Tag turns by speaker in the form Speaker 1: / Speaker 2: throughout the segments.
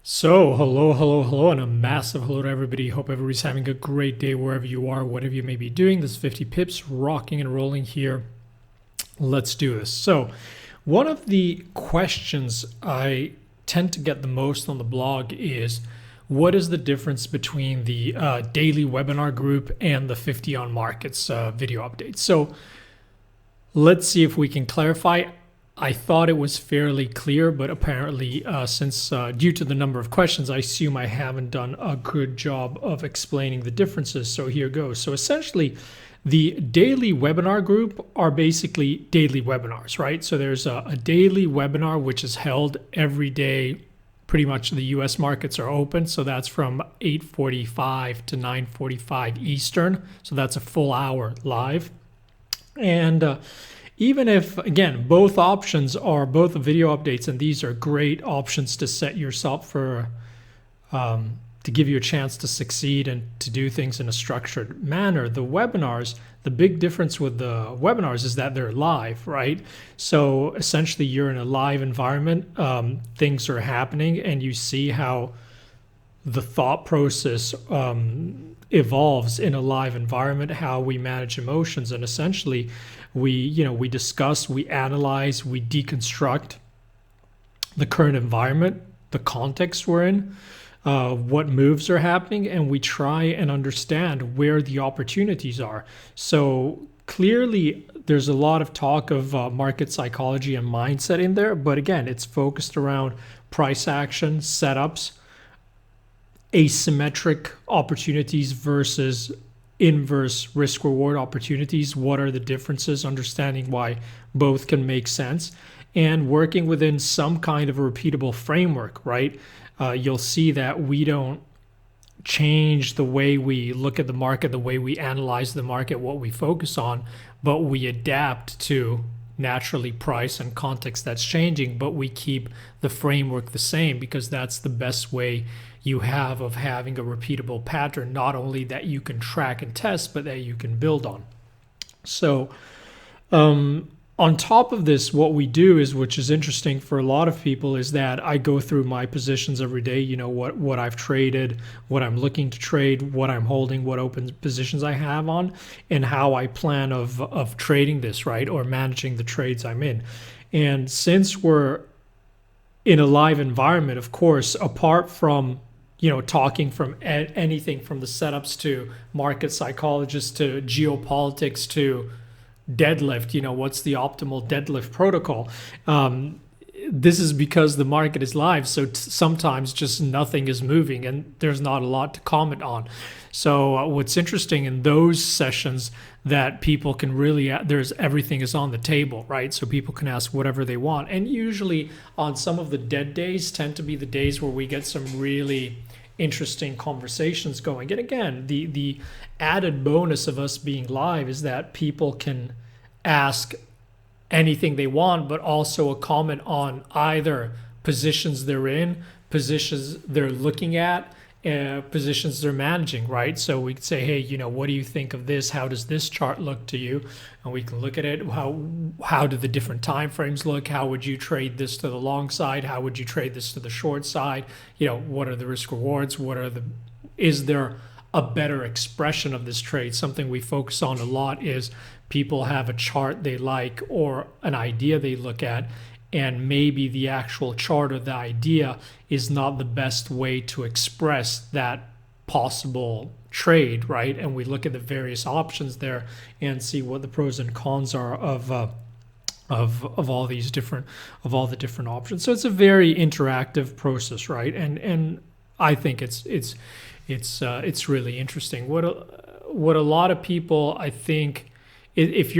Speaker 1: So, hello, and a massive hello to everybody. Hope everybody's having a great day wherever you are, whatever you may be doing. This is 50 Pips, rocking and rolling here. Let's do this. So, one of the questions I tend to get the most on the blog is what is the difference between the daily webinar group and the 50 on markets video updates? So, let's see if we can clarify. I thought it was fairly clear, but apparently, since due to the number of questions, I assume I haven't done a good job of explaining the differences. So here goes. So essentially, the daily webinar group are basically daily webinars, right? So there's a daily webinar which is held every day. Pretty much the U.S. markets are open, so that's from 8:45 to 9:45 Eastern. So that's a full hour live, and even if, again, both options are both video updates, and these are great options to set yourself for, to give you a chance to succeed and to do things in a structured manner. The webinars, the big difference with the webinars is that they're live, right? So essentially you're in a live environment, things are happening, and you see how the thought process evolves in a live environment, how we manage emotions, and essentially we discuss, we analyze, we deconstruct the current environment, the context we're in, what moves are happening, and we try and understand where the opportunities are. So clearly there's a lot of talk of market psychology and mindset in there, but again, it's focused around price action, setups, asymmetric opportunities versus inverse risk reward opportunities. What are the differences? Understanding why both can make sense and working within some kind of a repeatable framework, right? You'll see that we don't change the way we look at the market, the way we analyze the market, what we focus on, but we adapt to naturally price and context that's changing, but we keep the framework the same because that's the best way you have of having a repeatable pattern, not only that you can track and test, but that you can build on. So on top of this, what we do is, which is interesting for a lot of people, is that I go through my positions every day, what I've traded, what I'm looking to trade, what I'm holding, what open positions I have on, and how I plan of trading this, right, or managing the trades I'm in. And since we're in a live environment, of course, apart from talking from anything from the setups to market psychologists to geopolitics to deadlift, what's the optimal deadlift protocol? This is because the market is live, so sometimes just nothing is moving and there's not a lot to comment on. So what's interesting in those sessions that people can really, everything is on the table, right? So people can ask whatever they want. And usually on some of the dead days tend to be the days where we get some really interesting conversations going. And again, the added bonus of us being live is that people can ask anything they want, but also a comment on either positions they're in, positions they're looking at, positions they're managing, right? So we could say, hey, what do you think of this? How does this chart look to you? And we can look at it. How do the different time frames look? How would you trade this to the long side? How would you trade this to the short side? What are the risk rewards? Is there a better expression of this trade? Something we focus on a lot is people have a chart they like or an idea they look at, and maybe the actual chart or the idea is not the best way to express that possible trade, right? And we look at the various options there and see what the pros and cons are of all the different options. So it's a very interactive process, right? And I think it's really interesting. What a lot of people, I think, if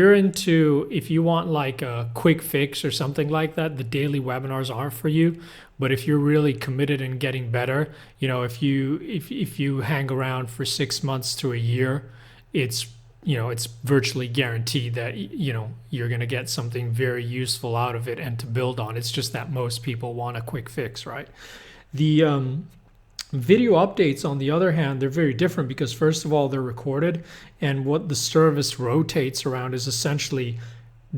Speaker 1: you want like a quick fix or something like that, the daily webinars are for you. But if you're really committed in getting better, if you hang around for 6 months to a year, it's virtually guaranteed that you're going to get something very useful out of it and to build on. It's just that most people want a quick fix, right? The video updates, on the other hand, they're very different because, first of all, they're recorded, and what the service rotates around is essentially,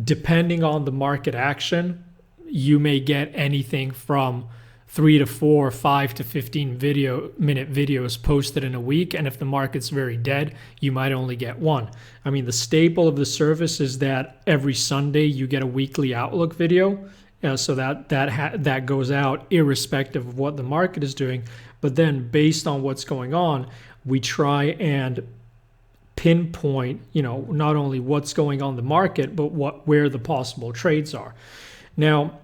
Speaker 1: depending on the market action, you may get anything from 3 to 4, 5 to 15-minute videos posted in a week. And if the market's very dead, you might only get one. I mean, the staple of the service is that every Sunday you get a weekly outlook video. So that goes out irrespective of what the market is doing. But then based on what's going on, we try and pinpoint, not only what's going on in the market, but where the possible trades are. Now,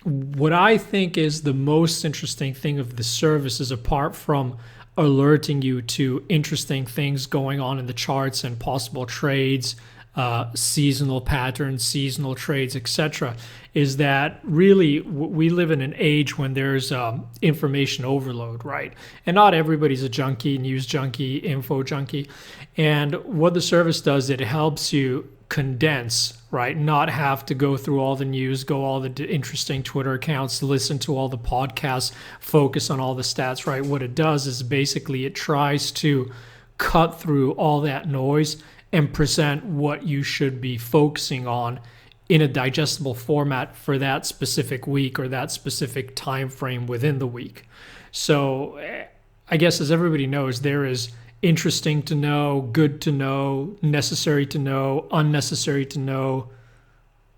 Speaker 1: what I think is the most interesting thing of the service is, apart from alerting you to interesting things going on in the charts and possible trades, seasonal patterns, seasonal trades, etc., is that really we live in an age when there's information overload, right? And not everybody's a junkie, news junkie, info junkie. And what the service does, it helps you condense, right? Not have to go through all the news, go all the interesting Twitter accounts, listen to all the podcasts, focus on all the stats, right? What it does is basically it tries to cut through all that noise and present what you should be focusing on in a digestible format for that specific week or that specific time frame within the week. So I guess, as everybody knows, there is interesting to know, good to know, necessary to know, unnecessary to know,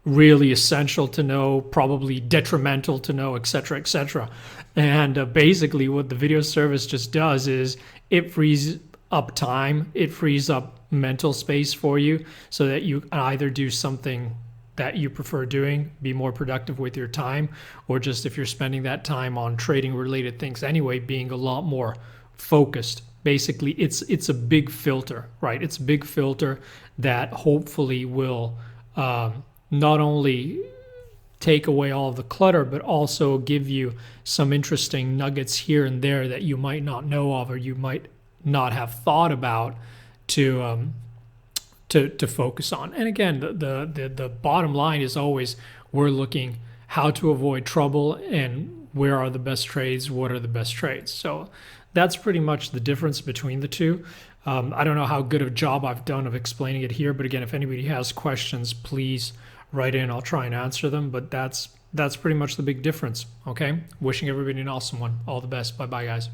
Speaker 1: really essential to know, probably detrimental to know, etc., etc. And basically what the video service just does is it frees up time, it frees up mental space for you so that you either do something that you prefer doing, be more productive with your time, or just if you're spending that time on trading related things anyway, being a lot more focused. Basically, it's a big filter, right? It's a big filter that hopefully will not only take away all of the clutter, but also give you some interesting nuggets here and there that you might not know of or you might not have thought about to focus on. And again, the bottom line is always we're looking how to avoid trouble and where are the best trades, what are the best trades. So that's pretty much the difference between the two. I don't know how good of a job I've done of explaining it here, but again, if anybody has questions, please write in. I'll try and answer them, but that's pretty much the big difference, okay? Wishing everybody an awesome one. All the best. Bye-bye, guys.